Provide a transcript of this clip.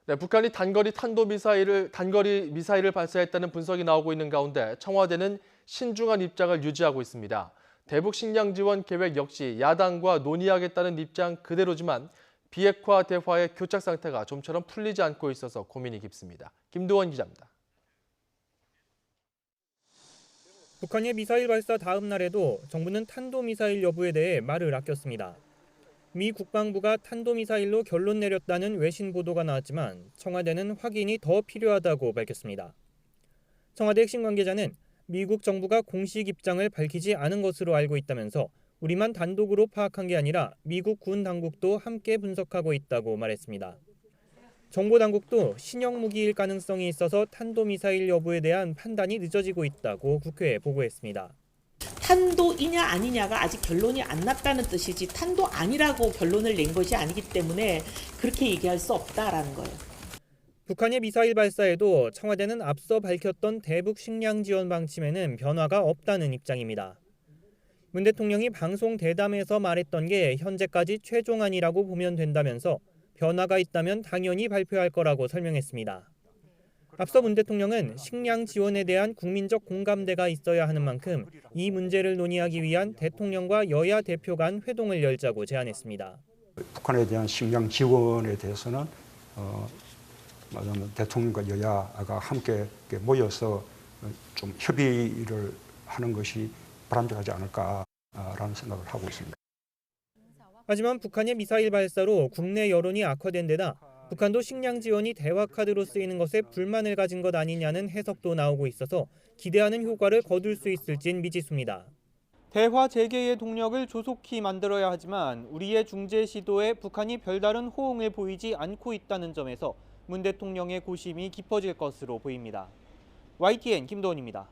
네, 북한이 단거리 미사일을 발사했다는 분석이 나오고 있는 가운데 청와대는 신중한 입장을 유지하고 있습니다. 대북 식량 지원 계획 역시 야당과 논의하겠다는 입장 그대로지만 비핵화 대화의 교착 상태가 좀처럼 풀리지 않고 있어서 고민이 깊습니다. 김도원 기자입니다. 북한의 미사일 발사 다음 날에도 정부는 탄도미사일 여부에 대해 말을 아꼈습니다. 미 국방부가 탄도미사일로 결론 내렸다는 외신 보도가 나왔지만 청와대는 확인이 더 필요하다고 밝혔습니다. 청와대 핵심 관계자는 미국 정부가 공식 입장을 밝히지 않은 것으로 알고 있다면서 우리만 단독으로 파악한 게 아니라 미국 군 당국도 함께 분석하고 있다고 말했습니다. 정보 당국도 신형 무기일 가능성이 있어서 탄도미사일 여부에 대한 판단이 늦어지고 있다고 국회에 보고했습니다. 탄도이냐 아니냐가 아직 결론이 안 났다는 뜻이지 탄도 아니라고 결론을 낸 것이 아니기 때문에 그렇게 얘기할 수 없다라는 거예요. 북한의 미사일 발사에도 청와대는 앞서 밝혔던 대북 식량 지원 방침에는 변화가 없다는 입장입니다. 문 대통령이 방송 대담에서 말했던 게 현재까지 최종안이라고 보면 된다면서 변화가 있다면 당연히 발표할 거라고 설명했습니다. 앞서 문 대통령은 식량 지원에 대한 국민적 공감대가 있어야 하는 만큼 이 문제를 논의하기 위한 대통령과 여야 대표 간 회동을 열자고 제안했습니다. 북한에 대한 식량 지원에 대해서는 대통령과 여야가 함께 모여서 좀 협의를 하는 것이 바람직하지 않을까라는 생각을 하고 있습니다. 하지만 북한의 미사일 발사로 국내 여론이 악화된 데다 북한도 식량 지원이 대화 카드로 쓰이는 것에 불만을 가진 것 아니냐는 해석도 나오고 있어서 기대하는 효과를 거둘 수 있을진 미지수입니다. 대화 재개의 동력을 조속히 만들어야 하지만 우리의 중재 시도에 북한이 별다른 호응을 보이지 않고 있다는 점에서 문 대통령의 고심이 깊어질 것으로 보입니다. YTN 김도원입니다.